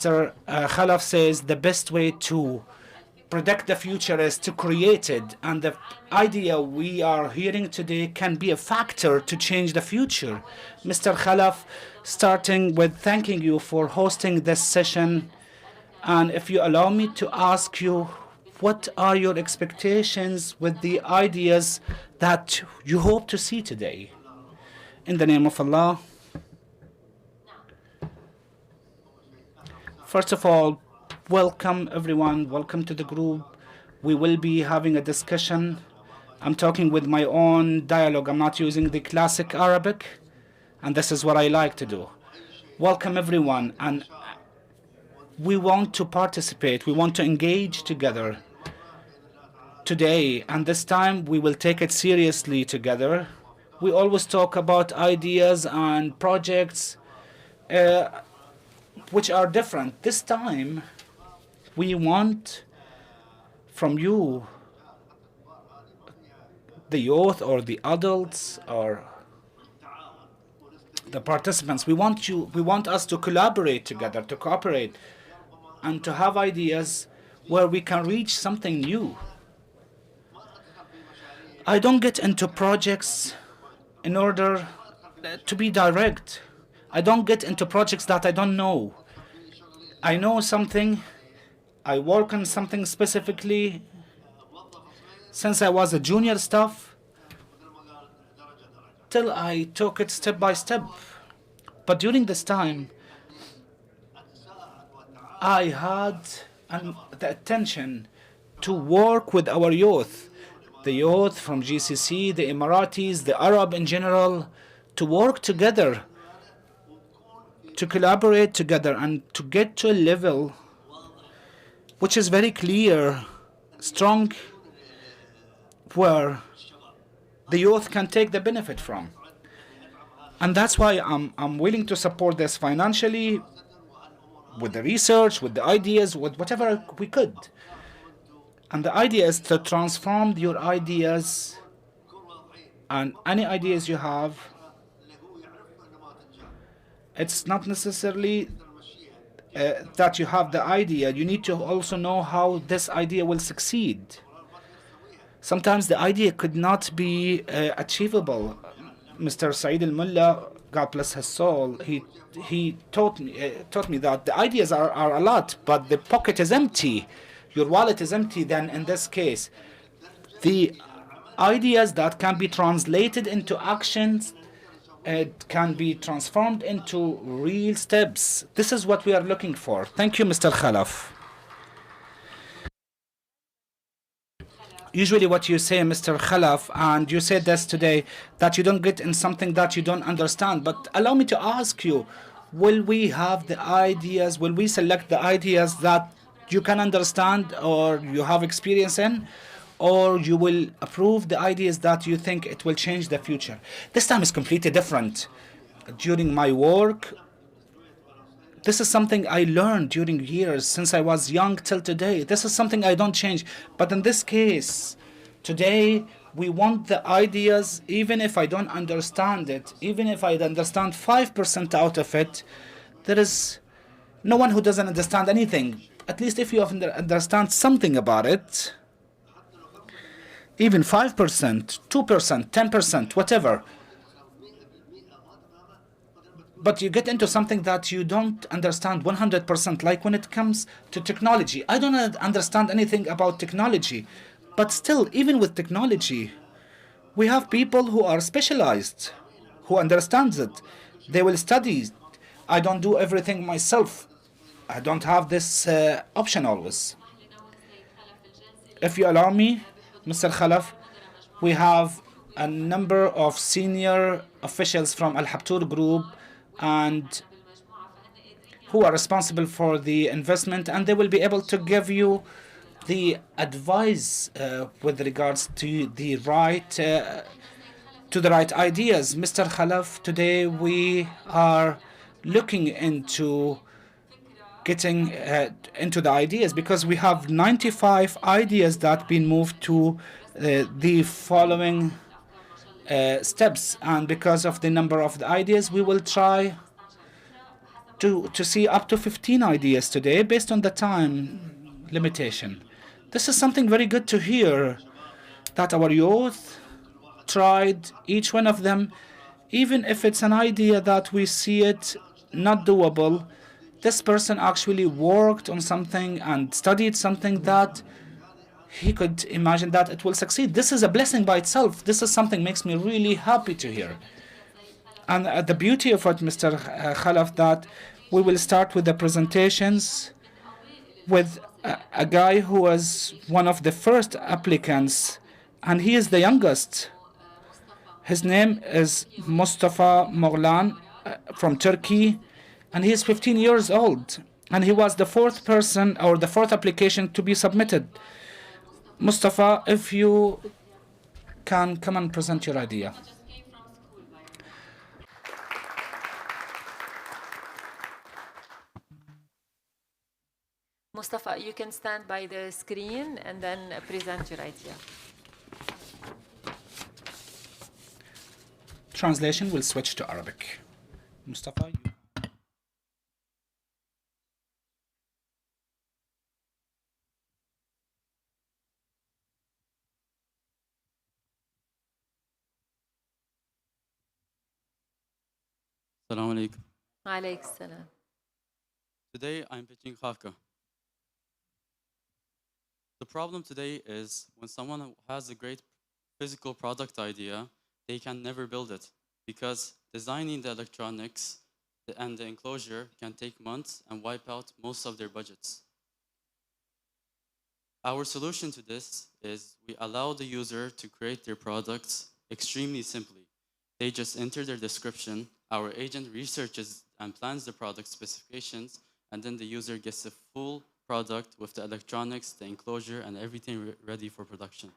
Mr. Khalaf says the best way to predict the future is to create it, and the idea we are hearing today can be a factor to change the future. Mr. Khalaf, starting with thanking you for hosting this session, and if you allow me to ask you, what are your expectations with the ideas that you hope to see today? In the name of Allah. First of all, welcome everyone. Welcome to the group. We will be having a discussion. I'm talking with my own dialogue. I'm not using the classic Arabic, and this is what I like to do. Welcome everyone, and we want to participate. We want to engage together today, and this time we will take it seriously together. We always talk about ideas and projects which are different. This time, we want from you, the youth or the adults or the participants, we want us to collaborate together, to cooperate, and to have ideas where we can reach something new. I don't get into projects in order to be direct. I don't get into projects that I don't know. I know something, I work on something specifically since I was a junior staff till I took it step by step. But during this time, I had the attention to work with our youth, the youth from GCC, the Emiratis, the Arab in general, to work together, to collaborate together, and to get to a level which is very clear, strong, where the youth can take the benefit from. And that's why I'm willing to support this financially, with the research, with the ideas, with whatever we could. And the idea is to transform your ideas, and any ideas you have. It's not necessarily that you have the idea. You need to also know how this idea will succeed. Sometimes the idea could not be achievable. Mr. Saeed al-Mullah, God bless his soul, he taught me that the ideas are a lot, but the pocket is empty. Your wallet is empty. Then in this case, the ideas that can be translated into actions, it can be transformed into real steps. This is what we are looking for. Thank you, Mr. Khalaf. Usually what you say, Mr. Khalaf, and you said this today, that you don't get in something that you don't understand. But allow me to ask you, will we have the ideas, will we select the ideas that you can understand or you have experience in, or you will approve the ideas that you think it will change the future? This time is completely different. During my work, this is something I learned during years, since I was young till today. This is something I don't change. But in this case, today, we want the ideas, even if I don't understand it, even if I understand 5% out of it, there is no one who doesn't understand anything. At least if you understand something about it, even 5%, 2%, 10%, whatever. But you get into something that you don't understand 100%, like when it comes to technology. I don't understand anything about technology, but still, even with technology, we have people who are specialized, who understands it. They will study. I don't do everything myself. I don't have this option always. If you allow me, Mr. Khalaf, we have a number of senior officials from Al Habtoor group and who are responsible for the investment, and they will be able to give you the advice with regards to the right ideas. Mr. Khalaf, today we are looking into getting into the ideas, because we have 95 ideas that been moved to the following steps, and because of the number of the ideas, we will try to see up to 15 ideas today based on the time limitation. This is something very good to hear that our youth tried each one of them, even if it's an idea that we see it not doable. This person actually worked on something and studied something that he could imagine that it will succeed. This is a blessing by itself. This is something makes me really happy to hear. And the beauty of what Mr. Khalaf, that we will start with the presentations with a guy who was one of the first applicants, and he is the youngest. His name is Mustafa Moghlan from Turkey, and he is 15 years old. And he was the fourth person or the fourth application to be submitted. Mustafa, if you can come and present your idea. Mustafa, you can stand by the screen and then present your idea. Translation will switch to Arabic. Mustafa, you. Assalamu alaikum. Alayk salam. Today I'm pitching Kafka. The problem today is when someone has a great physical product idea, they can never build it because designing the electronics and the enclosure can take months and wipe out most of their budgets. Our solution to this is we allow the user to create their products extremely simply. They just enter their description, our agent researches and plans the product specifications, and then the user gets a full product with the electronics, the enclosure, and everything ready for production.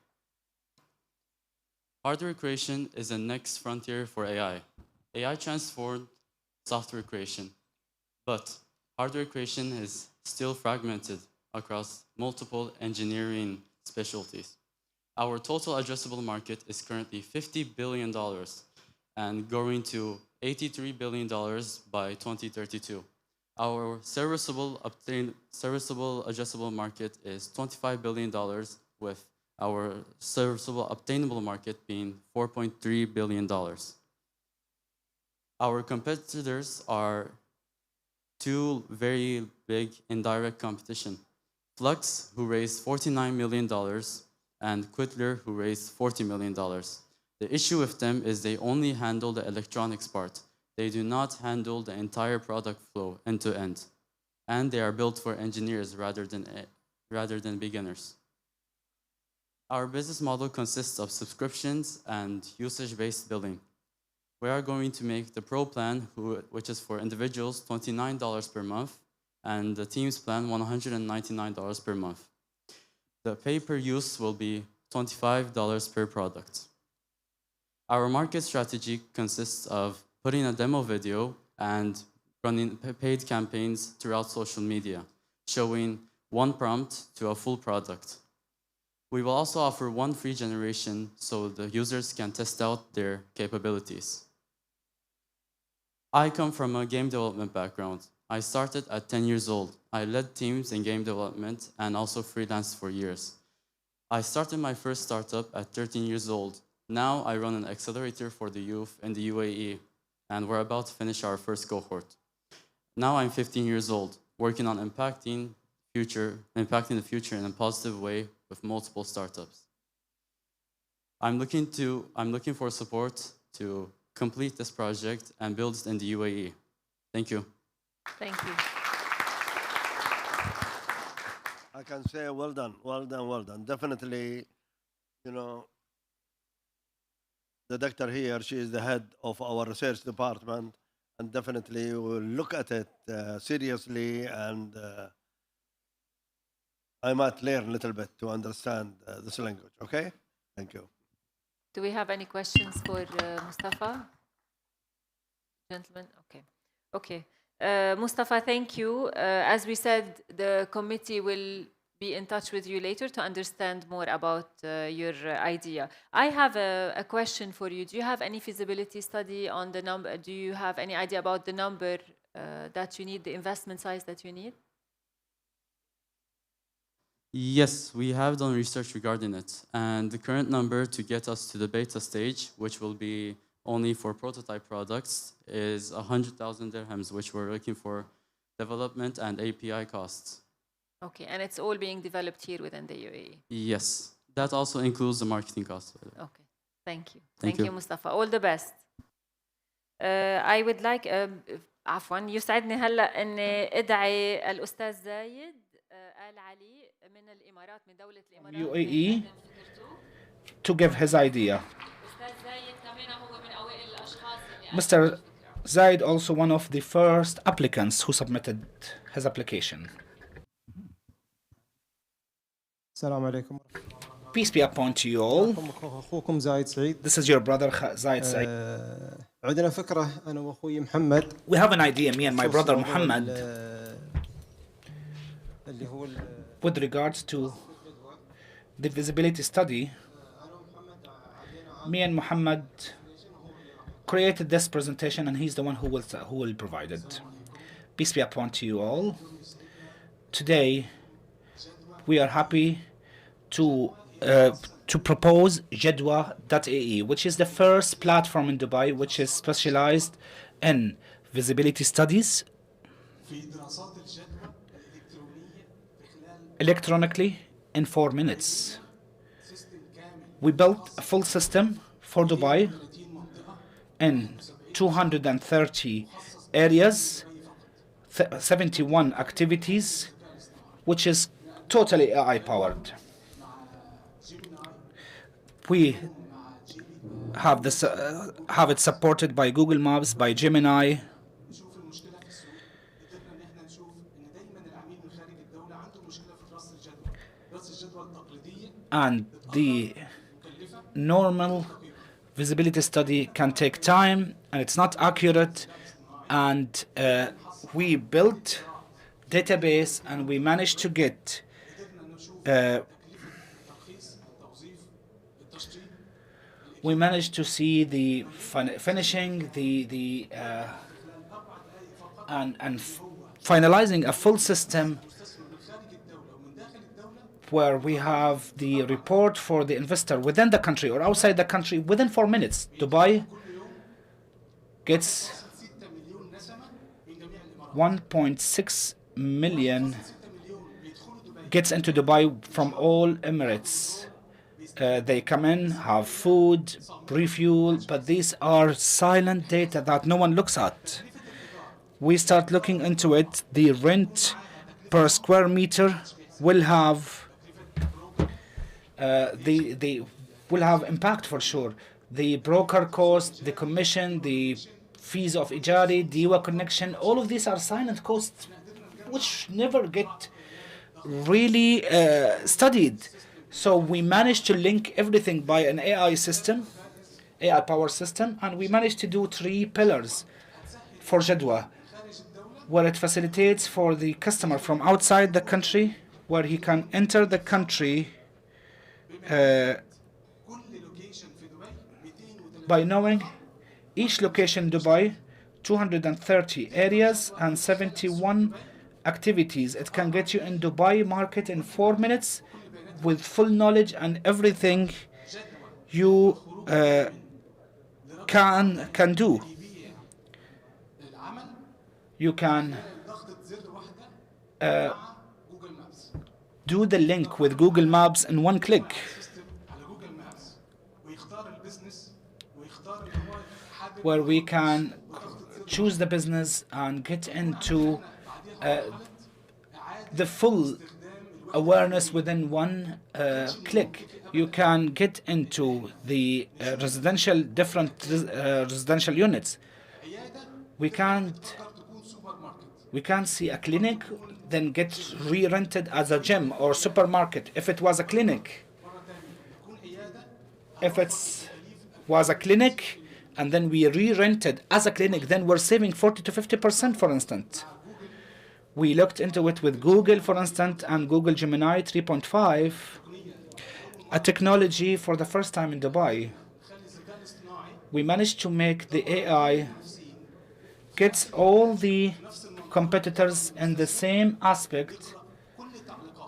Hardware creation is the next frontier for AI. AI transformed software creation, but hardware creation is still fragmented across multiple engineering specialties. Our total addressable market is currently $50 billion and growing to $83 billion by 2032. Our serviceable addressable market is $25 billion, with our serviceable obtainable market being $4.3 billion. Our competitors are two very big indirect competition. Flux, who raised $49 million, and Quittler, who raised $40 million. The issue with them is they only handle the electronics part. They do not handle the entire product flow end to end. And they are built for engineers rather than beginners. Our business model consists of subscriptions and usage-based billing. We are going to make the Pro plan, which is for individuals, $29 per month, and the Teams plan, $199 per month. The pay-per-use will be $25 per product. Our market strategy consists of putting a demo video and running paid campaigns throughout social media, showing one prompt to a full product. We will also offer one free generation so the users can test out their capabilities. I come from a game development background. I started at 10 years old. I led teams in game development and also freelanced for years. I started my first startup at 13 years old. Now I run an accelerator for the youth in the UAE, and we're about to finish our first cohort. Now I'm 15 years old, working on impacting the future in a positive way with multiple startups. I'm looking for support to complete this project and build it in the UAE. Thank you. Thank you. I can say well done, well done, well done. Definitely, you know, the doctor here, she is the head of our research department, and definitely will look at it seriously, and I might learn a little bit to understand this language, okay? Thank you. Do we have any questions for Mustafa? Gentlemen, okay. Okay. Mustafa, thank you. As we said, the committee will be in touch with you later to understand more about your idea. I have a question for you. Do you have any feasibility study on the number? Do you have any idea about the number that you need, the investment size that you need? Yes, we have done research regarding it, and the current number to get us to the beta stage, which will be only for prototype products, is 100,000 dirhams, which we're looking for development and API costs. Okay, and it's all being developed here within the UAE. Yes, that also includes the marketing costs. Okay, thank you. Thank Thank you. you, Mustafa. All the best. I would like عفوا يسعدني هلا اني ادعي الاستاذ زايد آل علي من الامارات من دوله الامارات UAE to give his idea. استاذ زايد كمان هو من اوائل الاشخاص اللي Mr. Zaid also one of the first applicants who submitted his application. السلام عليكم. Peace be upon to you all. أخوكم زايد سعيد. This is your brother Zaid Said. عندنا فكرة أنا وأخوي محمد. We have an idea, me and my brother Muhammad, اللي هو with regards to the visibility study. Me and Muhammad created this presentation, and he's the one who will provide it. Peace be upon to you all. Today, we are happy to propose Jadwa.ae, which is the first platform in Dubai which is specialized in visibility studies electronically in 4 minutes. We built a full system for Dubai in 230 areas, 71 activities, which is totally AI powered. We have this have it supported by Google Maps, by Gemini, and the normal visibility study can take time and it's not accurate, and we built database and we managed to get we managed to see the finishing and finalizing a full system where we have the report for the investor within the country or outside the country within 4 minutes. Dubai gets 1.6 million gets into Dubai from all Emirates. They come in, have food, refuel, but these are silent data that no one looks at. We start looking into it. The rent per square meter will have will have impact for sure. The broker cost, the commission, the fees of Ijari, Diwa connection, all of these are silent costs which never get really studied. So we managed to link everything by an AI system, AI power system, and we managed to do 3 pillars for Jadwa, where it facilitates for the customer from outside the country, where he can enter the country by knowing each location in Dubai, 230 areas and 71 activities. It can get you in Dubai market in 4 minutes with full knowledge and everything you can do. You can do the link with Google Maps in 1 click. Where we can choose the business and get into the full awareness within 1 click. You can get into the different residential units. We can't see a clinic then get re-rented as a gym or supermarket. If it was a clinic, and then we re-rented as a clinic, then we're saving 40 to 50%, for instance. We looked into it with Google, for instance, and Google Gemini 3.5, a technology for the first time in Dubai. We managed to make the AI gets all the competitors in the same aspect,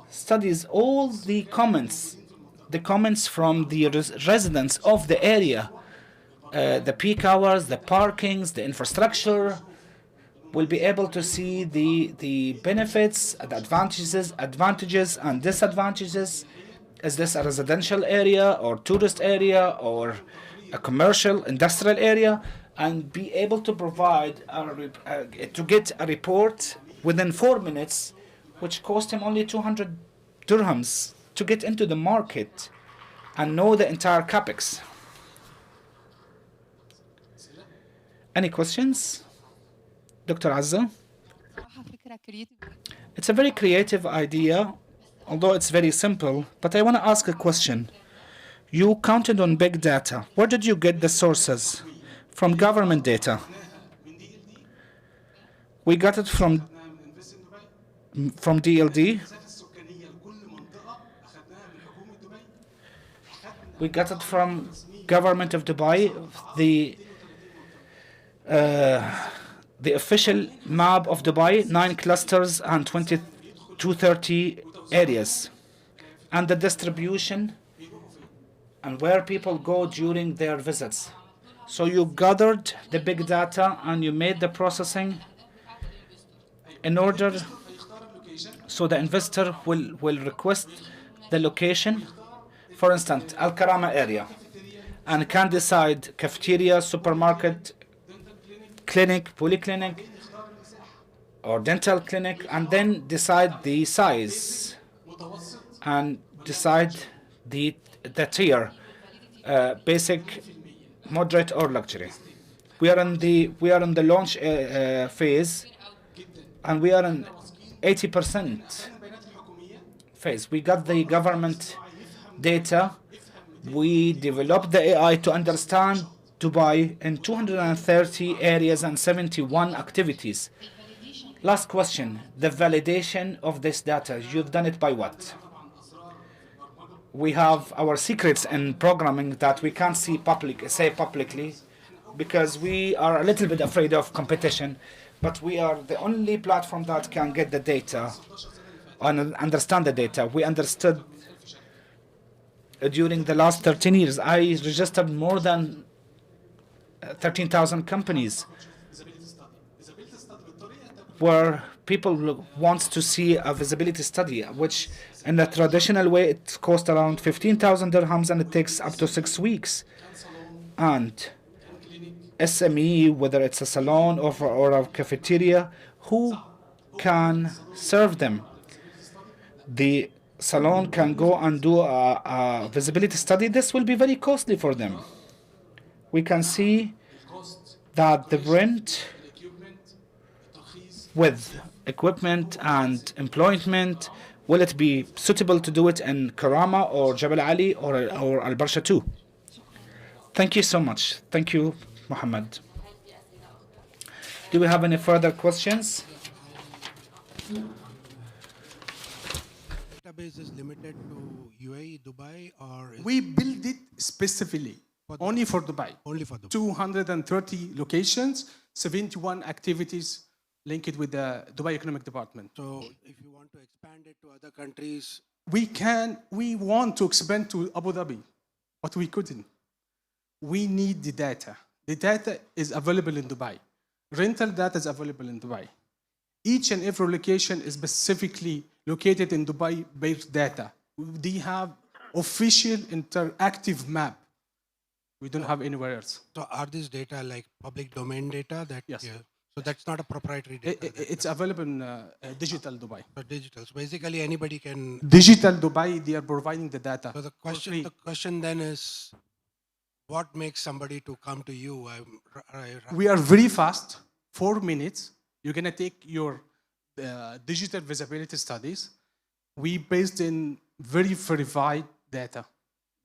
studies all the comments from the residents of the area, the peak hours, the parkings, the infrastructure, will be able to see the benefits, the advantages and disadvantages. Is this a residential area or tourist area or a commercial industrial area? And be able to provide to get a report within 4 minutes, which cost him only 200 dirhams to get into the market and know the entire capex. Any questions? Dr. Azza? It's a very creative idea, although it's very simple, but I want to ask a question. You counted on big data. Where did you get the sources? From government data. We got it from DLD. We got it from government of Dubai, the official map of Dubai, 9 clusters and 230 areas, and the distribution and where people go during their visits. So you gathered the big data and you made the processing in order so the investor will request the location, for instance, Al Karama area, and can decide cafeteria, supermarket, clinic, polyclinic, or dental clinic, and then decide the size and decide the tier, basic, moderate, or luxury. We are in the launch phase, and we are in 80% phase. We got the government data. We developed the AI to understand Dubai in 230 areas and 71 activities. Last question, the validation of this data, you've done it by what? We have our secrets in programming that we can't say publicly because we are a little bit afraid of competition, but we are the only platform that can get the data and understand the data. We understood during the last 13 years, I registered more than 13,000 companies where people wants to see a visibility study, which in the traditional way it costs around 15,000 dirhams and it takes up to 6 weeks. And SME, whether it's a salon or a cafeteria, who can serve them? The salon can go and do a visibility study. This will be very costly for them. We can see that the rent with equipment and employment, will it be suitable to do it in Karama or Jabal Ali or Al Barsha too? Thank you so much. Thank you, Muhammad. Do we have any further questions? Database is limited to UAE, Dubai, or We build it specifically only for Dubai. only for Dubai? 230 locations, 71 activities linked with the Dubai Economic Department. So if you want to expand it to other countries, We want to expand to Abu Dhabi, but we couldn't. We need the data. The data is available in Dubai. Rental data is available in Dubai. Each and every location is specifically located in Dubai-based data. They have official interactive map. We don't have anywhere else. so are these data like public domain data that? Yes. So that's not a proprietary data. It's available in digital Dubai. So digital. So basically anybody can. Digital Dubai, they are providing the data. So the for free. question then is, what makes somebody to come to you? We are very fast, 4 minutes. You're gonna take your digital visibility studies. We based in very verified data.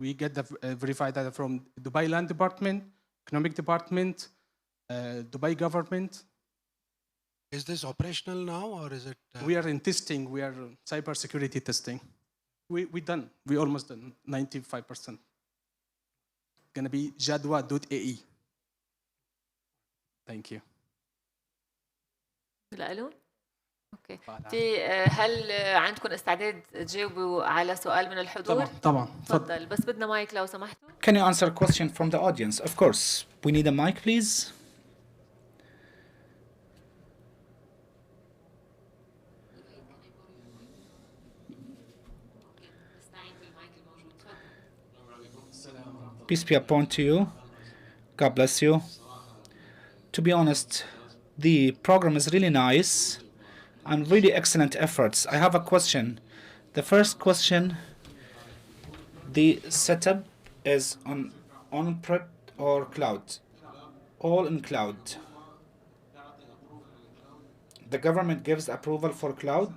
We get the verified data from Dubai Land Department, Economic Department, Dubai government. Is this operational now, or is it? We are in testing. We are cyber security testing. We done. We almost done 95%. Gonna be jadwa.ae. Thank you. لألو؟ اوكي. هل عندكم استعداد تجاوبوا على سؤال من الحضور؟ طبعا تفضل، بس بدنا مايك لو سمحتوا. Can you answer a question from the audience? Of course. We need a mic, please. Peace be upon to you. God bless you. To be honest, the program is really nice and really excellent efforts. I have a question. The first question, the setup is on-prem or cloud? All in cloud. The government gives approval for cloud.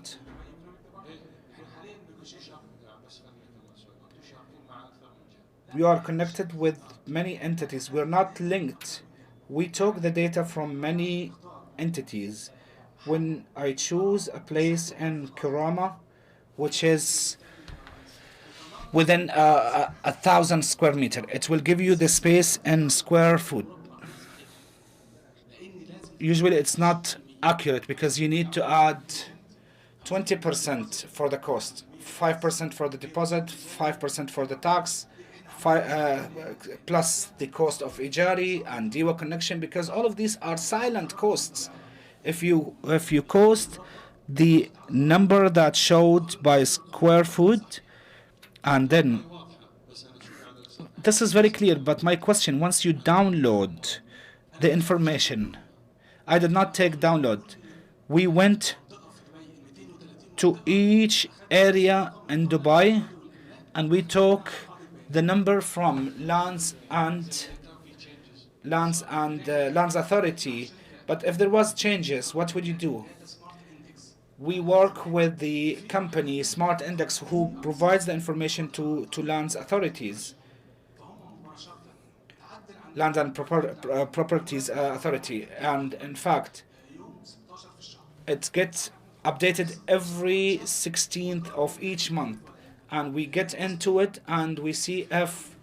We are connected with many entities. We're not linked. We took the data from many entities. When I choose a place in Kurama, which is within 1,000 square meter, it will give you the space in square foot. Usually it's not accurate because you need to add 20% for the cost, 5% for the deposit, 5% for the tax, plus the cost of Ijari and Diwa connection, because all of these are silent costs. If you cost the number that showed by square foot, and then this is very clear, but my question, once you download the information, I did not take download. We went to each area in Dubai and we took the number from lands authority. But if there was changes, what would you do? We work with the company Smart Index, who provides the information to lands authorities, Land and Properties Authority, and in fact, it gets updated every 16th of each month, and we get into it and we see if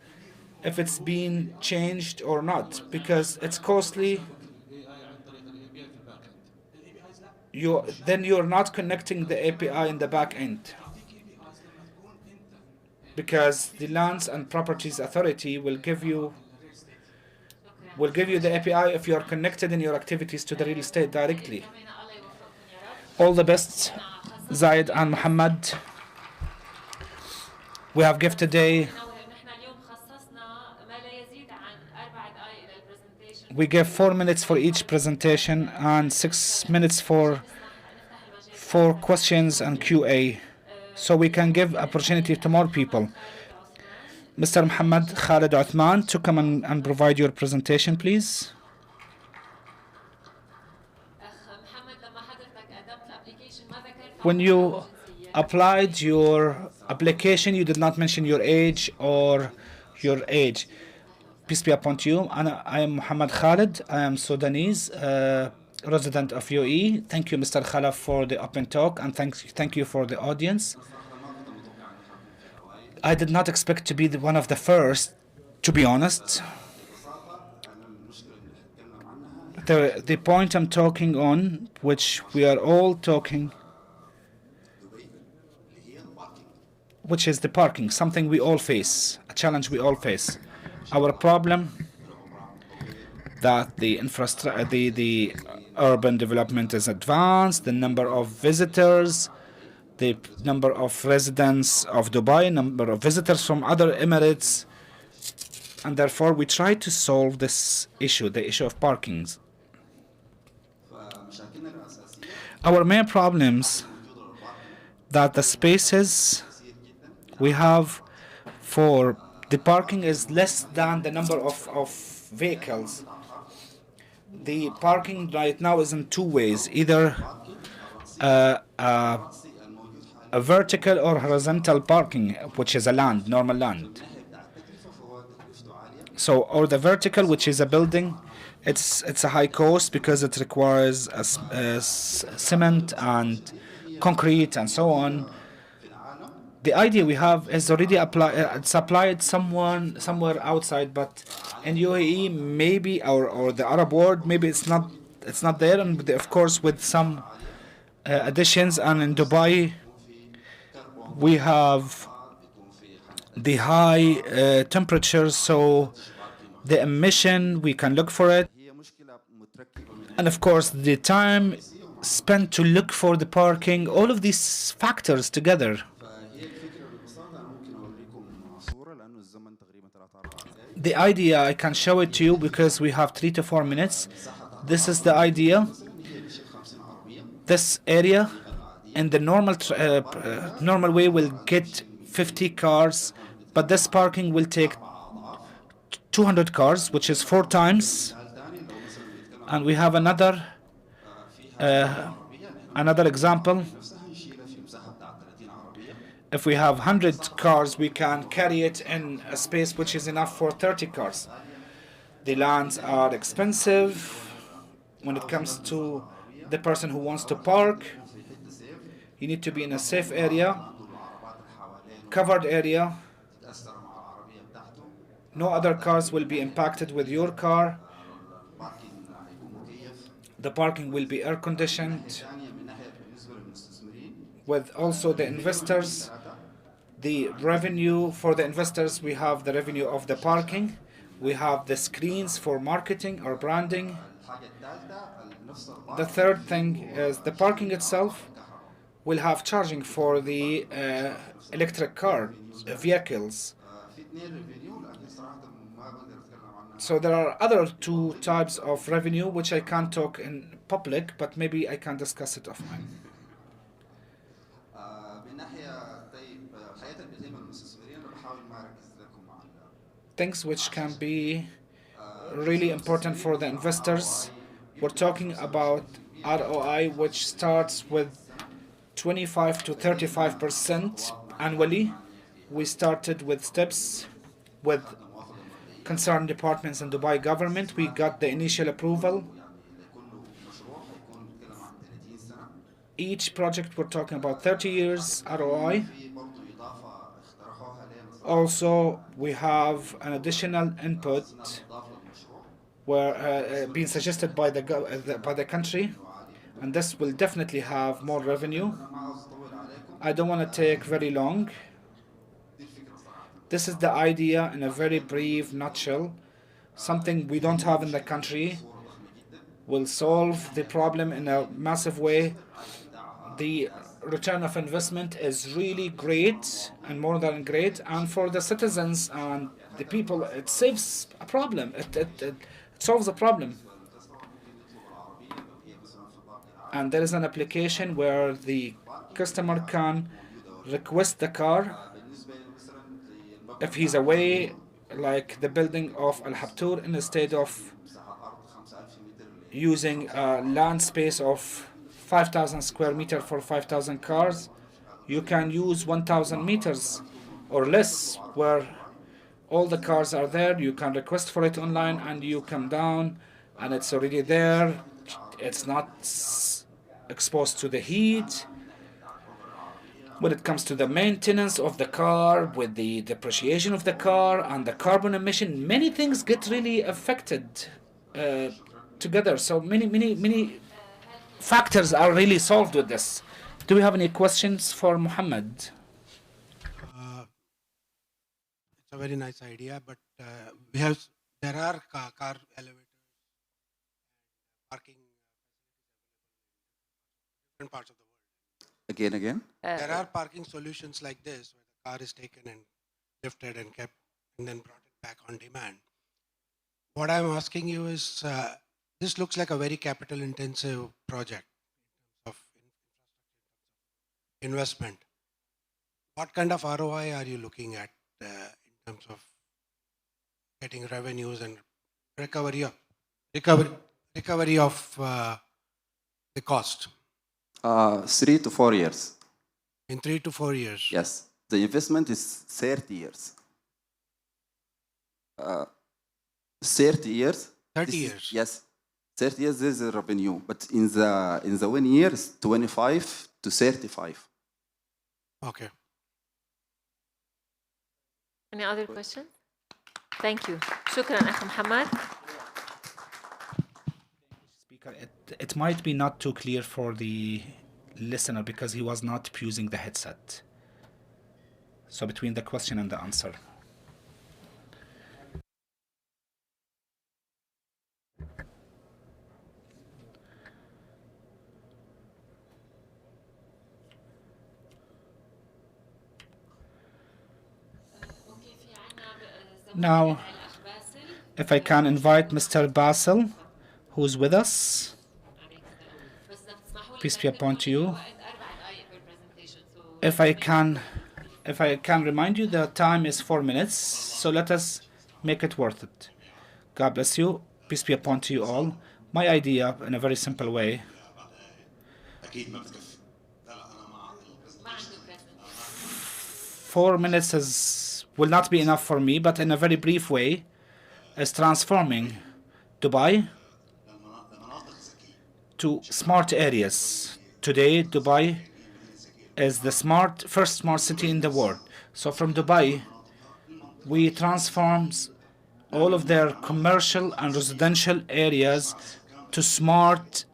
it's been changed or not, because it's costly. You're not connecting the API in the back end, because the Lands and Properties Authority will give you the API if you are connected in your activities to the real estate directly. All the best, Zayed and Muhammad. We have gift today. We give 4 minutes for each presentation and 6 minutes for questions and QA, so we can give opportunity to more people. Mr. Muhammad Khalid Uthman, to come and provide your presentation, please. When you applied your application, you did not mention your age or your age. Peace be upon you. I am Muhammad Khalid. I am Sudanese, resident of UAE. Thank you, Mr. Khalaf, for the open talk, and thank you for the audience. I did not expect to be one of the first, to be honest. The point I'm talking on, which we are all talking, which is the parking, something we all face, a challenge we all face. Our problem that the urban development is advanced, the number of visitors, the number of residents of Dubai, number of visitors from other Emirates, and therefore we try to solve this issue, the issue of parkings. Our main problems that the spaces we have for the parking is less than the number of vehicles. The parking right now is in two ways, either a vertical or horizontal parking, which is a land, normal land. So, or the vertical, which is a building, it's a high cost because it requires cement and concrete and so on. The idea we have is already it's applied somewhere outside, but in UAE maybe, or the Arab world, maybe it's it's not there, and of course with some additions. And in Dubai, we have the high temperatures, so the emission, we can look for it. And of course, the time spent to look for the parking, all of these factors together. The idea, I can show it to you because we have 3 to 4 minutes. This is the idea. This area, in the normal way, will get 50 cars, but this parking will take 200 cars, which is 4 times. And we have another example. If we have 100 cars, we can carry it in a space which is enough for 30 cars. The lands are expensive. When it comes to the person who wants to park, you need to be in a safe area, covered area. No other cars will be impacted with your car. The parking will be air conditioned. With also the investors, the revenue for the investors, we have the revenue of the parking. We have the screens for marketing or branding. The third thing is the parking itself will have charging for the electric car vehicles. So there are other 2 types of revenue which I can't talk in public, but maybe I can discuss it offline. Things which can be really important for the investors. We're talking about ROI, which starts with 25 to 35% annually. We started with steps with concerned departments in Dubai government. We got the initial approval. Each project we're talking about 30 years ROI. Also, we have an additional input where being suggested by the country, and this will definitely have more revenue. I don't want to take very long. This is the idea in a very brief nutshell. Something we don't have in the country will solve the problem in a massive way. The return of investment is really great and more than great, and for the citizens and the people, it saves a problem. It solves a problem. And there is an application where the customer can request the car if he's away, like the building of Al Habtoor, instead of using a land space of 5,000 square meter for 5,000 cars, you can use 1,000 meters or less, where all the cars are there. You can request for it online, and you come down, and it's already there. It's not exposed to the heat. When it comes to the maintenance of the car, with the depreciation of the car and the carbon emission, many things get really affected together. So many factors are really solved with this. Do we have any questions for Muhammad? It's a very nice idea, but there are car elevators, parking in different parts of the world. Again. There are parking solutions like this, where the car is taken and lifted and kept and then brought it back on demand. What I'm asking you is, this looks like a very capital intensive project of investment. What kind of ROI are you looking at in terms of getting revenues and recovery of the cost? 3 to 4 years. In 3 to 4 years. Yes. The investment is 30 years. 30 years. 30 years. Yes. 30 years is a revenue, but in the 1 year is 25 to 35. Okay. Any other questions? Thank you. شكرا أخ محمد. Speaker, it it might be not too clear for the listener because he was not using the headset. So between the question and the answer. Now, if I can invite Mr. Basil, who's with us. Peace be upon you. If I can remind you, the time is 4 minutes, so let us make it worth it. God bless you. Peace be upon you all. My idea, in a very simple way, 4 minutes will not be enough for me, but in a very brief way, is transforming Dubai to smart areas. Today, Dubai is the first smart city in the world. So from Dubai, we transform all of their commercial and residential areas to smart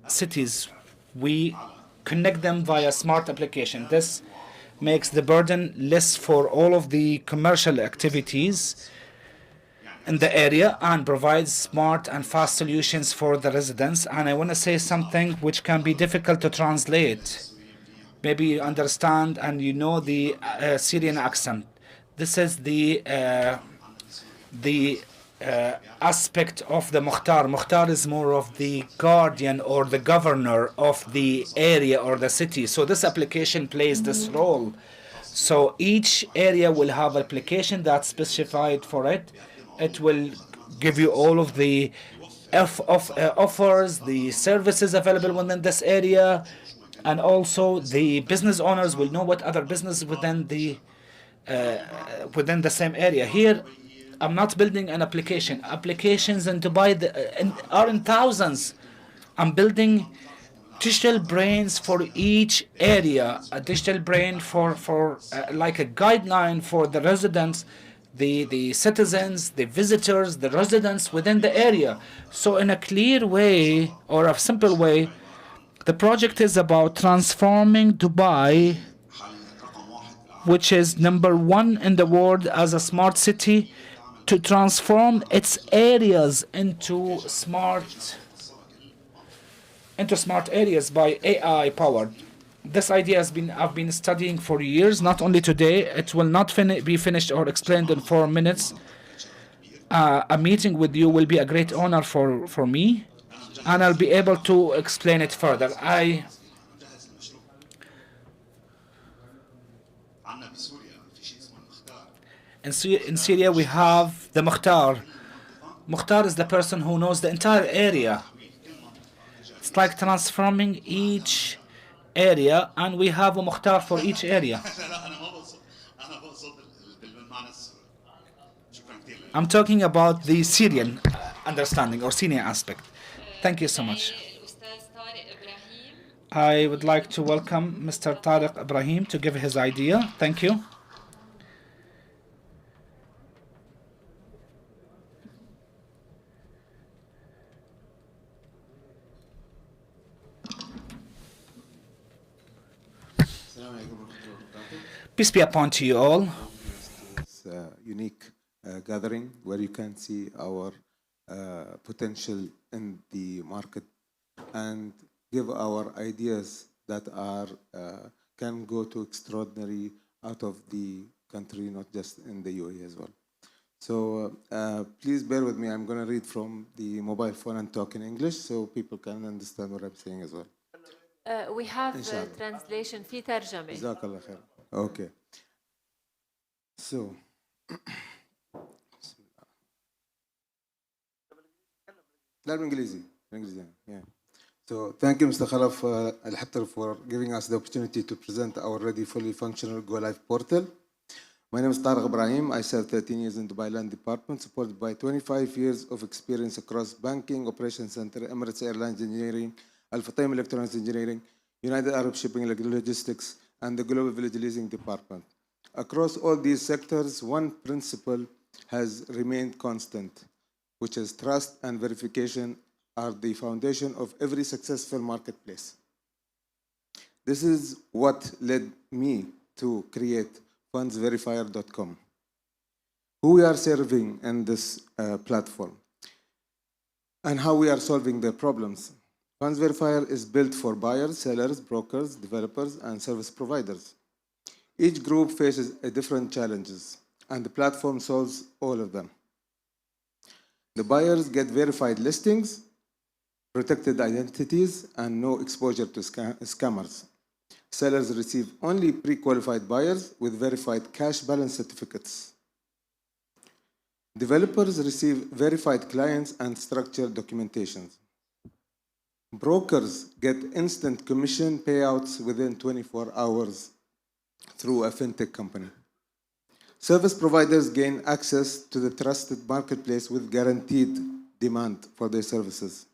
cities. We connect them via smart application. This makes the burden less for all of the commercial activities in the area and provides smart and fast solutions for the residents. And I want to say something which can be difficult to translate. Maybe you understand and you know the Syrian accent. This is the aspect of the Mukhtar. Mukhtar is more of the guardian or the governor of the area or the city. So this application plays this role. So each area will have an application that's specified for it. It will give you all of the offers, the services available within this area, and also the business owners will know what other business within the same area. Here, I'm not building an application. Applications in Dubai are in thousands. I'm building digital brains for each area, a digital brain for like a guideline for the residents, the citizens, the visitors, the residents within the area. So in a clear way or a simple way, the project is about transforming Dubai, which is number one in the world as a smart city, to transform its areas into smart areas by AI powered. This idea I've been studying for years, not only today. It will not be finished or explained in 4 minutes. A meeting with you will be a great honor for me, and I'll be able to explain it further. In Syria, we have the Mukhtar. Mukhtar is the person who knows the entire area. It's like transforming each area, and we have a Mukhtar for each area. I'm talking about the Syrian understanding or Syrian aspect. Thank you so much. I would like to welcome Mr. Tariq Ibrahim to give his idea. Thank you. Peace be upon to you all. It's a unique gathering where you can see our potential in the market and give our ideas that are can go to extraordinary out of the country, not just in the UAE as well. So please bear with me. I'm going to read from the mobile phone and talk in English so people can understand what I'm saying as well. We have translation في ترجمة. جزاك الله خير. Okay. So, لا بالإنجليزي. Yeah. So, thank you, Mr. Khalaf Al Habtoor, for giving us the opportunity to present our already fully functional Go Live portal. My name is Tariq Ibrahim. I served 13 years in Dubai Land Department, supported by 25 years of experience across banking, operations center, Emirates Airlines Engineering, Al Futtaim Electronics Engineering, United Arab Shipping Logistics, and the Global Village Leasing Department. Across all these sectors, one principle has remained constant, which is trust and verification are the foundation of every successful marketplace. This is what led me to create fundsverifier.com. Who we are serving in this platform and how we are solving their problems. Funds Verifier is built for buyers, sellers, brokers, developers, and service providers. Each group faces different challenges, and the platform solves all of them. The buyers get verified listings, protected identities, and no exposure to scammers. Sellers receive only pre-qualified buyers with verified cash balance certificates. Developers receive verified clients and structured documentations. Brokers get instant commission payouts within 24 hours through a fintech company. Service providers gain access to the trusted marketplace with guaranteed demand for their services.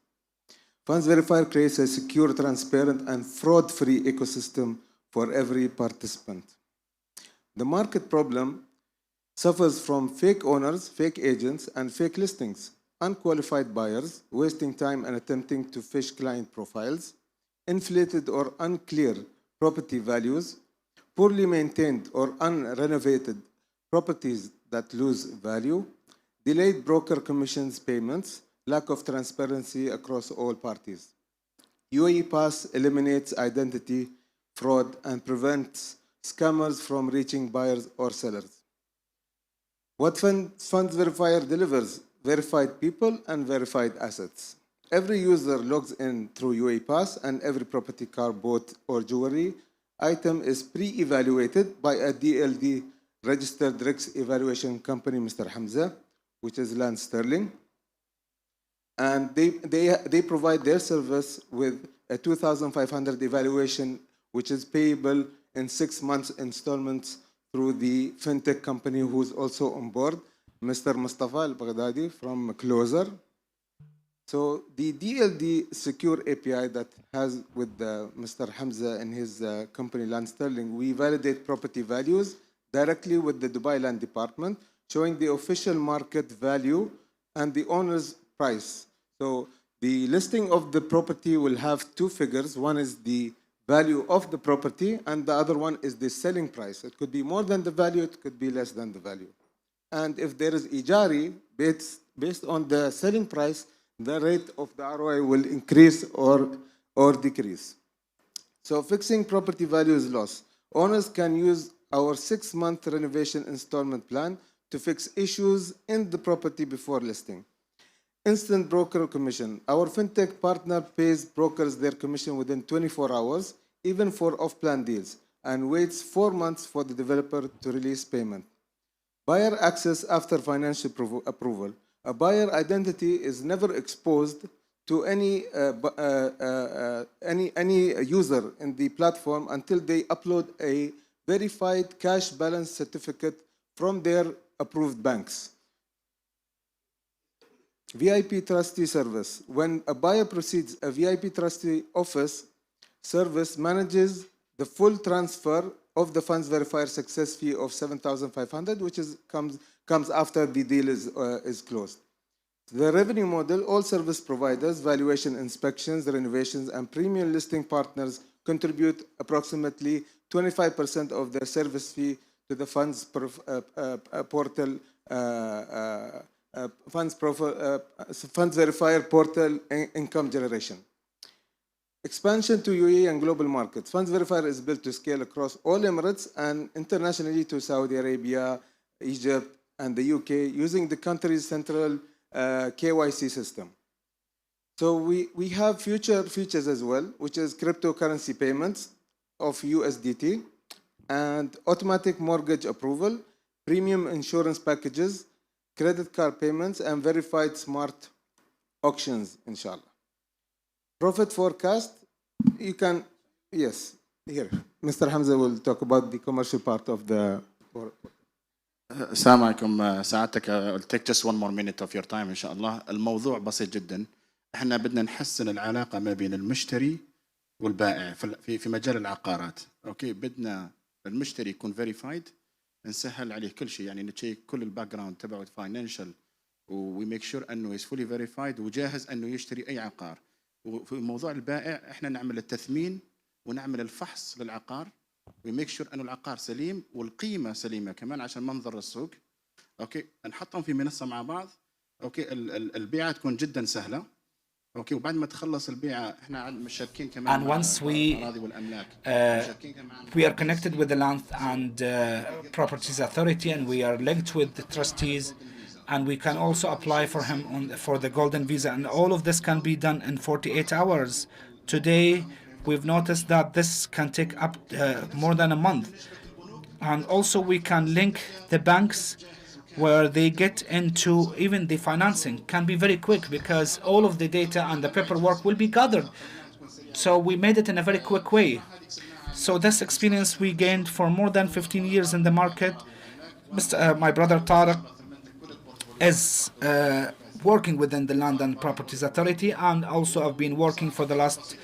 Funds Verifier creates a secure, transparent, and fraud-free ecosystem for every participant. The market problem suffers from fake owners, fake agents, and fake listings, unqualified buyers wasting time and attempting to fish client profiles, inflated or unclear property values, poorly maintained or unrenovated properties that lose value, delayed broker commissions payments, lack of transparency across all parties. UAE Pass eliminates identity fraud and prevents scammers from reaching buyers or sellers. What Funds Verifier delivers? Verified people and verified assets. Every user logs in through UAE Pass, and every property, car, boat, or jewelry item is pre-evaluated by a DLD registered risk evaluation company, Mr. Hamza, which is Land Sterling. And they provide their service with a 2,500 evaluation, which is payable in 6 months installments through the fintech company who's also on board, Mr. Mustafa Al-Baghdadi from Closer. So the DLD secure API that has with Mr. Hamza and his company Land Sterling, we validate property values directly with the Dubai Land Department, showing the official market value and the owner's price. So the listing of the property will have two figures. One is the value of the property, and the other one is the selling price. It could be more than the value, it could be less than the value. And if there is ijari, based on the selling price, the rate of the ROI will increase or decrease. So fixing property value is loss. Owners can use our 6-month renovation installment plan to fix issues in the property before listing. Instant broker commission. Our fintech partner pays brokers their commission within 24 hours, even for off-plan deals, and waits 4 months for the developer to release payment. Buyer access after financial approval. A buyer identity is never exposed to any user in the platform until they upload a verified cash balance certificate from their approved banks. VIP trustee service. When a buyer proceeds, a VIP trustee office service manages the full transfer of the Funds Verifier success fee of 7,500, which comes after the deal is closed. The revenue model, all service providers, valuation inspections, renovations, and premium listing partners contribute approximately 25% of their service fee to the Funds portal, Funds Verifier portal income generation. Expansion to UAE and global markets. Funds Verifier is built to scale across all Emirates and internationally to Saudi Arabia, Egypt, and the UK using the country's central KYC system. So we have future features as well, which is cryptocurrency payments of USDT and automatic mortgage approval, premium insurance packages, credit card payments, and verified smart auctions, inshallah. Profit forecast, you can, yes, here. Mr. Hamza will talk about the commercial part of the... السلام عليكم سعادتك. I'll take just one more minute of your time إن شاء الله. الموضوع بسيط جدا. احنا بدنا نحسن العلاقة ما بين المشتري والبائع في مجال العقارات. اوكي بدنا المشتري يكون verified، نسهل عليه كل شيء، يعني نتشيك كل الباك جراوند تبعه financial وي ميك شور انه از فولي فيريفايد وجاهز انه يشتري اي عقار. وفي موضوع البائع احنا نعمل التثمين ونعمل الفحص للعقار ويميك شور انه العقار سليم والقيمه سليمه كمان عشان ما نضر السوق. اوكي نحطهم في منصه مع بعض. اوكي البيعه تكون جدا سهله. اوكي وبعد ما تخلص البيعه احنا مشاركين كمان And مع once الاراضي والاملاك. مشاركين كمان we are connected with the Land and Properties Authority, and we are linked with the trustees, and we can also apply for him for the golden visa, and all of this can be done in 48 hours. Today we've noticed that this can take up more than a month, and also we can link the banks where they get into even the financing can be very quick because all of the data and the paperwork will be gathered. So we made it in a very quick way. So this experience we gained for more than 15 years in the market. My brother Tariq is working within the Land and Properties Authority, and also I've been working for the last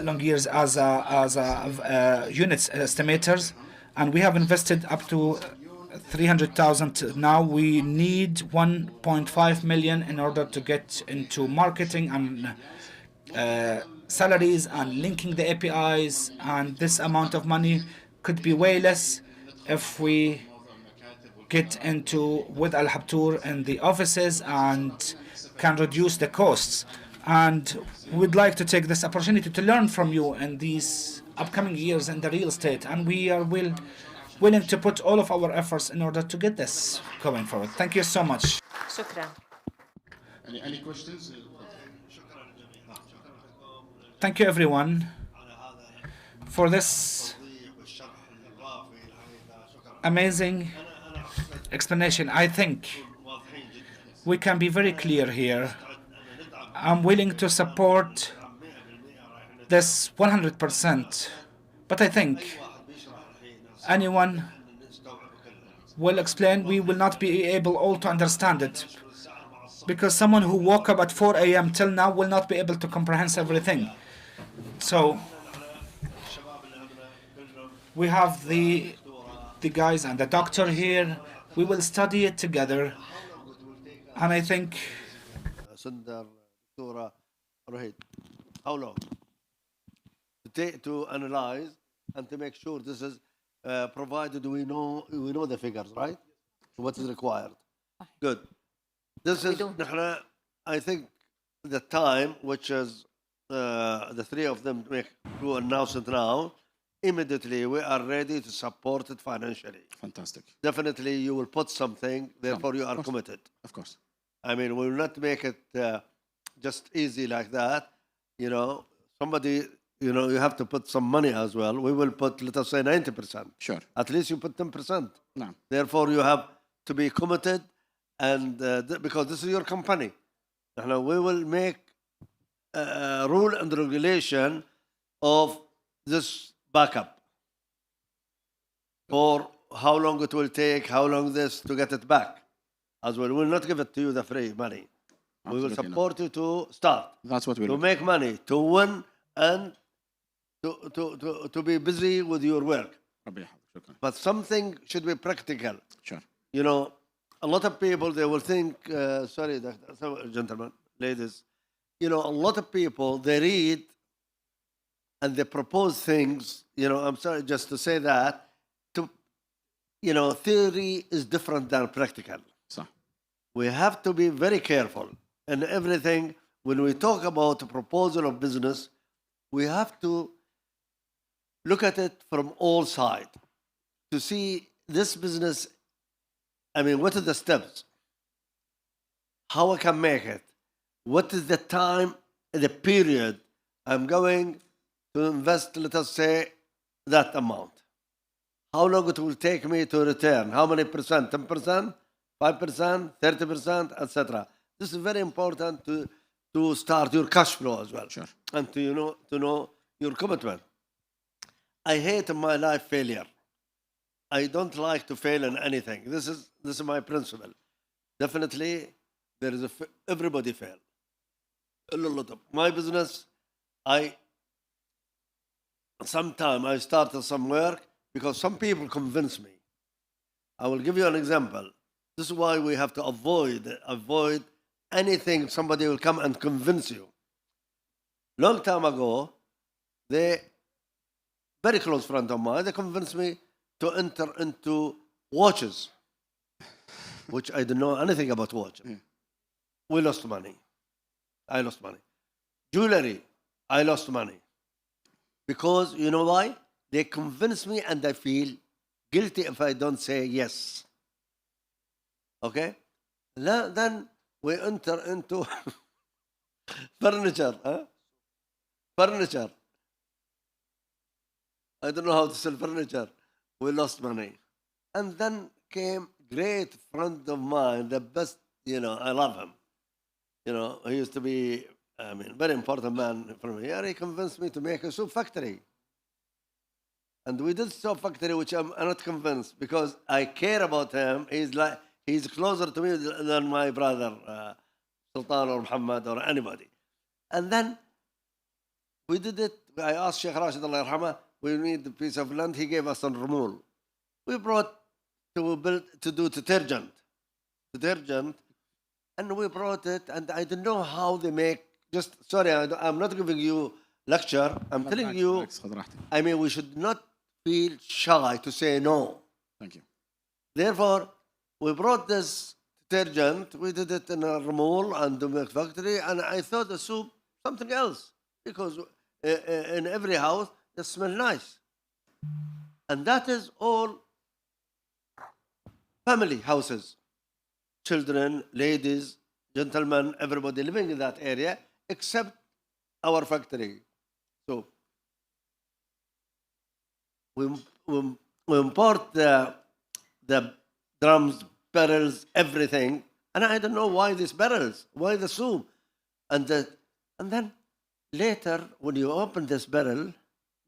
long years as a units estimators, and we have invested up to 300,000. Now we need 1.5 million in order to get into marketing and salaries and linking the APIs, and this amount of money could be way less if we get into with Al Habtoor in the offices and can reduce the costs. And we'd like to take this opportunity to learn from you in these upcoming years in the real estate, and we are willing to put all of our efforts in order to get this going forward. Thank you so much. شكرا. any questions? Thank you everyone for this amazing explanation. I think we can be very clear here. I'm willing to support this 100%, but I think anyone will explain, we will not be able all to understand it, because someone who woke up at 4 a.m. till now will not be able to comprehend everything. So we have the guys and the doctor here. We will study it together, and I think Sundar, Dora, Rohit, how long? To analyze and to make sure this is provided we know the figures, right? What is required. Good. This is I think the time which is the three of them to announce it now. Immediately we are ready to support it financially. Fantastic. Definitely you will put something, therefore you are committed. Of course. I mean, we will not make it just easy like that. You know, somebody, you know, you have to put some money as well. We will put, let us say, 90%. Sure. At least you put 10%. No. Therefore, you have to be committed, and because this is your company. Now, we will make a rule and regulation of this backup for how long it will take, how long this to get it back. As well, we will not give it to you the free money. Absolutely we will support you to start. That's what we to make money, to win, and to be busy with your work. But something should be practical. Sure. You know, a lot of people, they will think, sorry, gentlemen, ladies, you know, a lot of people, they read and they propose things, you know, I'm sorry just to say that, you know, theory is different than practical. So we have to be very careful in everything. When we talk about a proposal of business, we have to look at it from all sides to see this business. I mean, what are the steps? How I can make it? What is the time, the period I'm going to invest, let us say, that amount? How long it will take me to return? How many percent? 10%, 5%, 30%, etc. This is very important to start your cash flow as well. Sure. And to know your commitment. I hate in my life failure. I don't like to fail in anything. This is my principle. Definitely, there is everybody fail. A lot of my business. Sometime I started some work because some people convince me. I will give you an example. This is why we have to avoid anything somebody will come and convince you. Long time ago, they, very close friend of mine, they convinced me to enter into watches, which I didn't know anything about watches. We lost money. I lost money. Jewelry, I lost money. Because, you know why? They convince me and I feel guilty if I don't say yes. Okay? Then we enter into furniture. Huh? Furniture. I don't know how to sell furniture. We lost money. And then came great friend of mine, the best, I love him. He used to be, very important man from here. He convinced me to make a soap factory. And we did soap factory, which I'm not convinced because I care about him. He's closer to me than my brother, Sultan or Muhammad or anybody. And then we did it. I asked Sheikh Rashid, Allah yarhamah, we need a piece of land. He gave us a Rumul. We brought to do detergent, and we brought it. And I don't know how they make. Sorry, I'm not giving you lecture. I'm telling you. We should not feel shy to say no. Thank you. Therefore, we brought this detergent. We did it in a Rumul and the milk factory, and I thought the soup something else because in every house they smell nice, and that is all family houses, children, ladies, gentlemen, everybody living in that area except our factory. So we import the drums, barrels, everything, and I don't know why these barrels, why the soup, and then later when you open this barrel,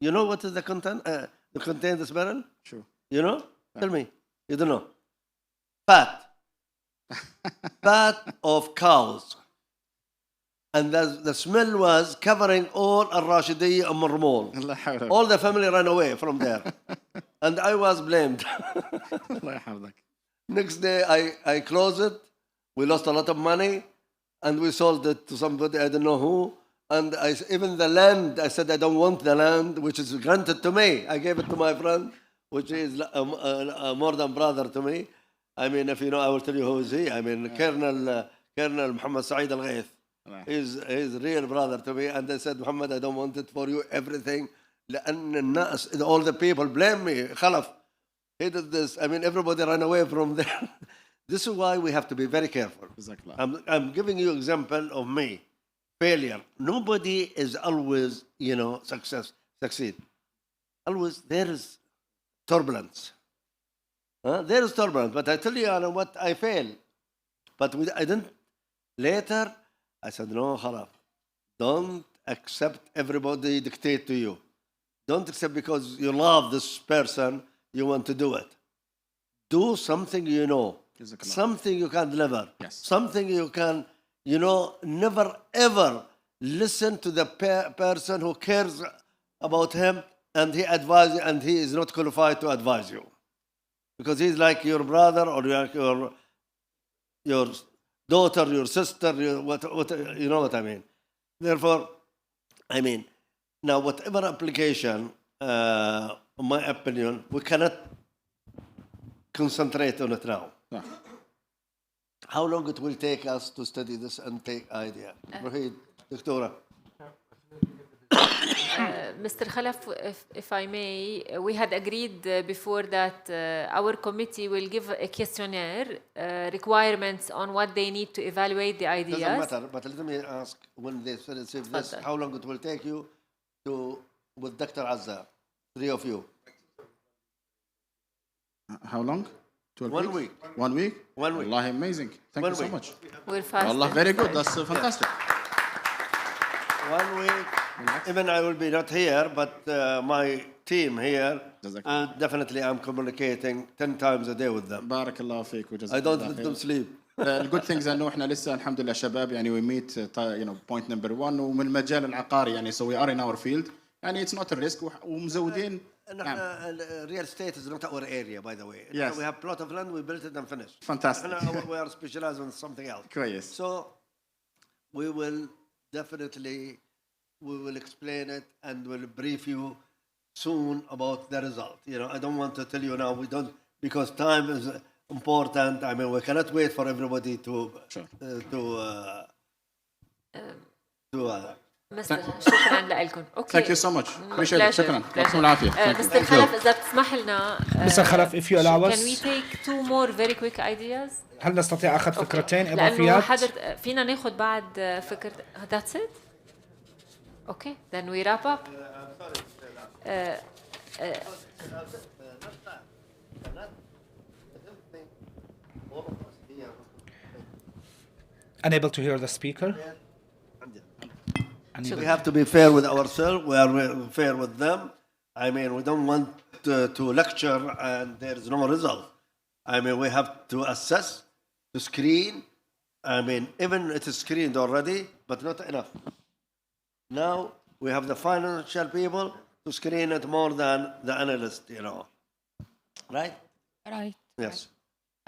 you know what is the content? The contain this barrel? Sure. You know? Tell me. You don't know. Fat. Fat of cows. And the smell was covering all Al-Rashidiyya and Marmol. All the family ran away from there. And I was blamed. Next day, I closed it. We lost a lot of money. And we sold it to somebody, I don't know who. And even the land, I said, I don't want the land, which is granted to me. I gave it to my friend, which is more than brother to me. If you know, I will tell you who is he. Colonel Muhammad Saeed Al-Ghaith. He's a real brother to me. And I said, Muhammad, I don't want it for you, everything. All the people blame me. Khalaf, he did this. Everybody ran away from there. This is why we have to be very careful. I'm giving you an example of me. Failure. Nobody is always, succeed. Always there is turbulence. There is turbulence. But I tell you, what I failed. But I didn't. Later, I said, no, Khalaf. Don't accept everybody dictate to you. Don't accept because you love this person, you want to do it. Do something you know. Something you can deliver. Yes. Something you can, never ever listen to the person who cares about him and he advises and he is not qualified to advise you. Because he's like your brother or like your daughter, your sister, you know what I mean. Therefore, now whatever application, in my opinion, we cannot concentrate on it now. Yeah. How long it will take us to study this and take idea? Rohid, Doctora. Mr. Khalaf, if I may, we had agreed before that our committee will give a questionnaire, requirements on what they need to evaluate the ideas. Doesn't matter, but let me ask, when they receive this, how long it will take you with Dr. Azza, 3 of you? How long? 1 week. 1 week? 1 week. Allah, amazing. Thank you so much. We're fast. Allah, very good. That's fantastic. 1 week. Even I will be not here, but my team here, and definitely I'm communicating 10 times a day with them. بارك الله فيك وجزاك I don't الله let خير. them sleep. The good things انه احنا لسه الحمد لله شباب we meet point number 1 ومن المجال العقاري so we are in our field it's not a risk ومزودين real estate is not our area, by the way. Yes. We have plot of land, we built it and finished. Fantastic. We are specialized on something else. كويس. So we will definitely explain it and we'll brief you soon about the result. You know, I don't want to tell you now. We don't, because time is important. I mean, we cannot wait for everybody to مستر شكرا لكم. اوكي. Thank you so much. Appreciate it. شكرا. يعطيكم العافية. مستر خلف إذا بتسمح لنا. Mr. Khalaf, if you allow us. Can we take 2 more very quick ideas? هل نستطيع أخذ فكرتين لأنه إضافيات؟ فينا ناخذ بعد فكرة. That's it. Okay, then we wrap up. Unable to hear the speaker. We have to be fair with ourselves. We are fair with them. I mean, we don't want to lecture and there is no result. I mean, we have to assess, to screen. I mean, even it is screened already, but not enough. Now we have the financial people to screen it more than the analyst, you know. Right? Right. Yes.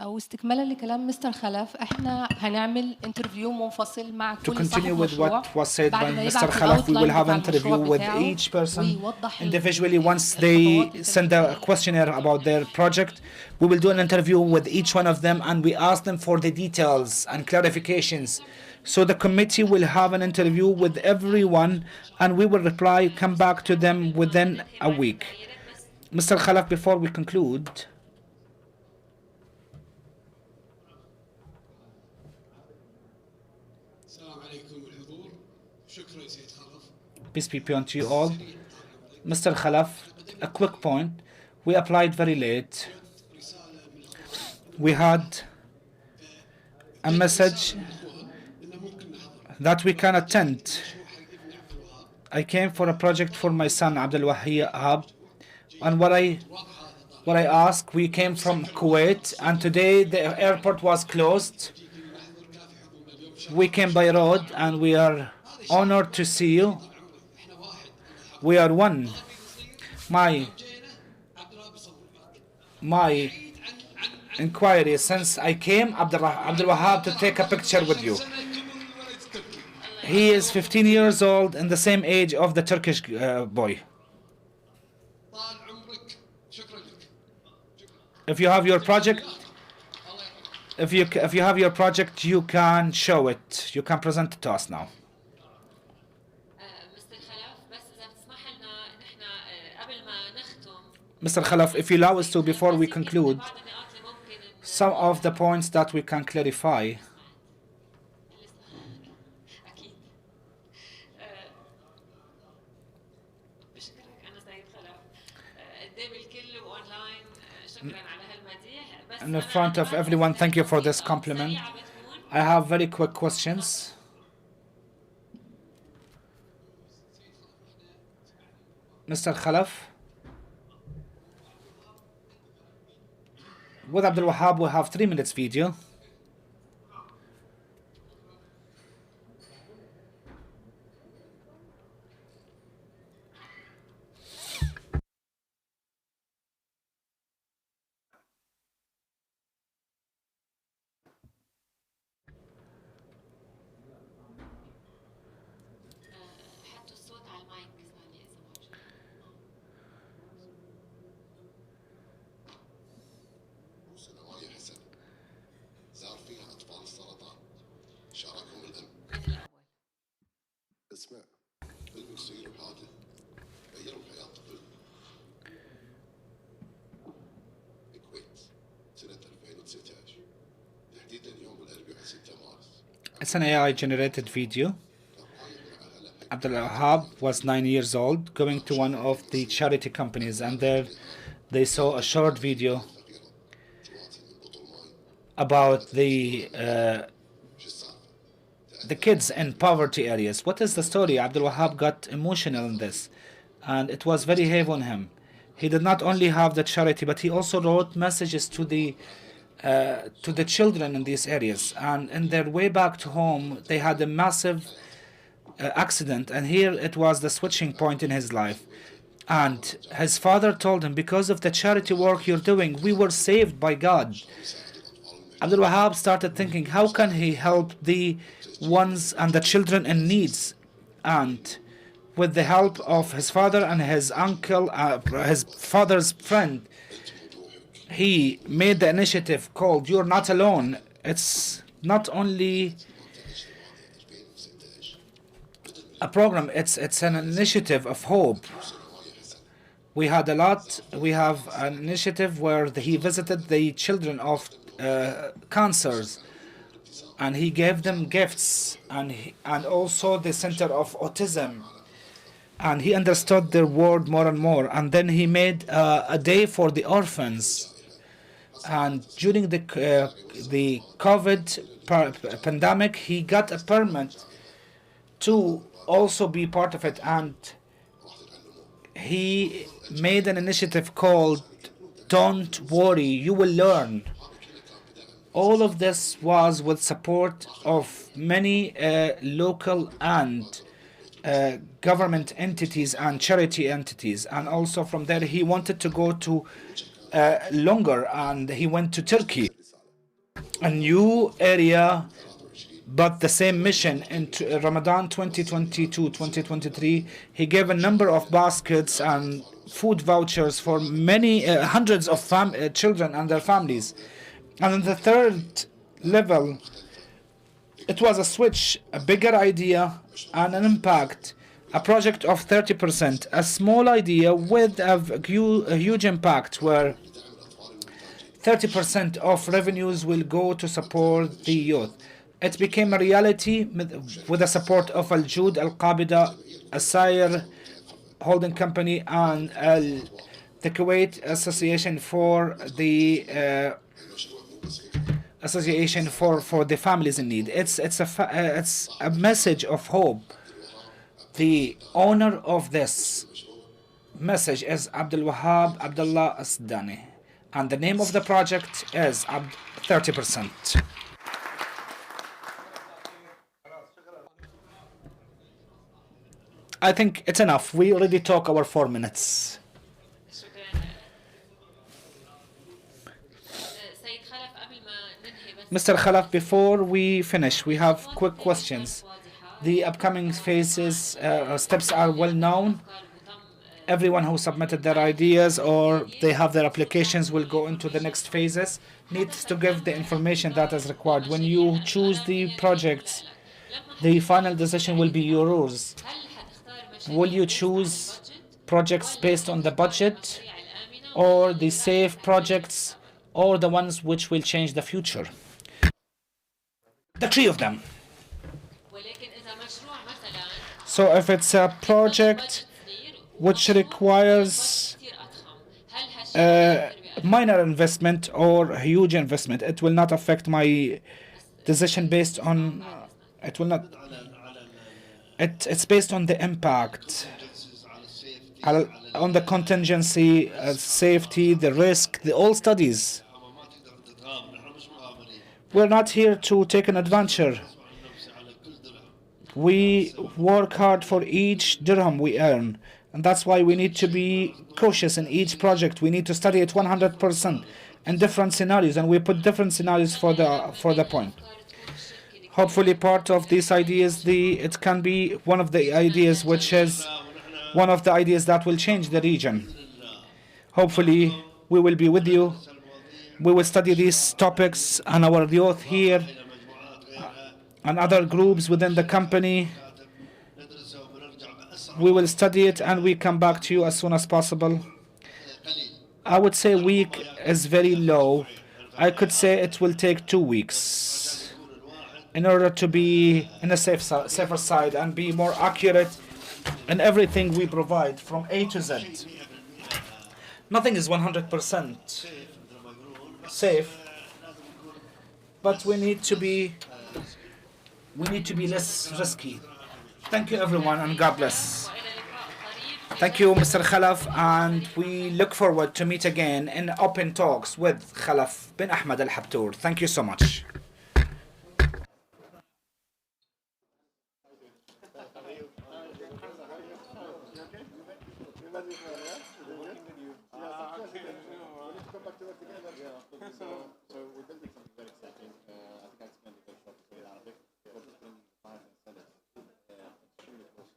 واستكمالا لكلام مستر خلف احنا هنعمل انترفيو منفصل مع To كل continue صاحب with مشروع what was said by بعد ما Mr. يبعت Khalaf, we will have an الأوتلاين بتاع interview المشروع with بتاعه each person ويوضح individually. Once they send a questionnaire about their project, we will do an interview with each one of them and we ask them for the details and clarifications. So the committee will have an interview with everyone and we will reply, come back to them within a week. Mr. Khalaf, before we conclude, peace be upon you all. Mr. Khalaf, a quick point. We applied very late. We had a message that we can attend. I came for a project for my son, Abdul Wahab, and what I asked, we came from Kuwait, and today the airport was closed. We came by road, and we are honored to see you. We are one. My inquiry since I came, Abdul Wahab, to take a picture with you. He is 15 years old and the same age of the Turkish boy. If you have your project, if you have your project, you can show it. You can present it to us now. Mr. Khalaf, if you allow us to, before we conclude, some of the points that we can clarify. In front of everyone, thank you for this compliment. I have very quick questions. Mr. Khalaf, with Abdul Wahab, we have 3 minutes video. It's an AI-generated video. Abdul Wahab was 9 years old, going to one of the charity companies, and there they saw a short video about the kids in poverty areas. What is the story? Abdul Wahab got emotional in this, and it was very heavy on him. He did not only have the charity, but he also wrote messages to the children in these areas. And in their way back to home, they had a massive accident, and here it was the switching point in his life. And his father told him, because of the charity work you're doing, we were saved by God. Abdul Wahab started thinking, how can he help the ones and the children in needs? And with the help of his father and his uncle, his father's friend, he made the initiative called You're Not Alone. It's not only a program, it's an initiative of hope. We had a lot. We have an initiative where he visited the children of cancers, and he gave them gifts, and also the center of autism, and he understood their world more and more. And then he made a day for the orphans. And during the COVID pandemic, he got a permit to also be part of it, and he made an initiative called Don't Worry, You Will Learn. All of this was with support of many local and government entities and charity entities. And also from there, he wanted to go to longer, and he went to Turkey, a new area, but the same mission. In Ramadan 2022-2023, he gave a number of baskets and food vouchers for many hundreds of children and their families. And in the third level, it was a switch, a bigger idea and an impact, a project of 30%, a small idea with a huge impact, where 30% of revenues will go to support the youth. It became a reality with the support of Al Jud, Al Qabida, Asayr holding company, and the Kuwait Association for the families in need. It's a message of hope. The owner of this message is Abdul Wahab Abdullah Asdani, and the name of the project is 30%. I think it's enough. We already talked our 4 minutes. Mr. Khalaf, before we finish, we have quick questions. The upcoming phases, steps are well known. Everyone who submitted their ideas or they have their applications will go into the next phases, needs to give the information that is required. When you choose the projects, the final decision will be yours. Will you choose projects based on the budget, or the safe projects, or the ones which will change the future? The three of them. So if it's a project which requires minor investment or huge investment, it will not affect my decision based on, it will not, it's based on the impact, on the contingency, safety, the risk, all studies. We're not here to take an adventure. We work hard for each dirham we earn, and that's why we need to be cautious in each project. We need to study it 100% in different scenarios, and we put different scenarios for the point. Hopefully, part of these ideas, it can be one of the ideas which is one of the ideas that will change the region. Hopefully, we will be with you. We will study these topics, and our youth here and other groups within the company. We will study it and we come back to you as soon as possible. I would say week is very low. I could say it will take 2 weeks in order to be in a safer side and be more accurate in everything we provide from A to Z. Nothing is 100% safe, but we need to be less risky. Thank you everyone, and God bless. Thank you, Mr. Khalaf, and we look forward to meet again in open talks with Khalaf bin Ahmad Al Habtoor. Thank you so much. Thank you. have to work together. Yeah. So we're building something very exciting. I think I explained it very shortly in Arabic. We're just bringing the clients and sellers extremely close.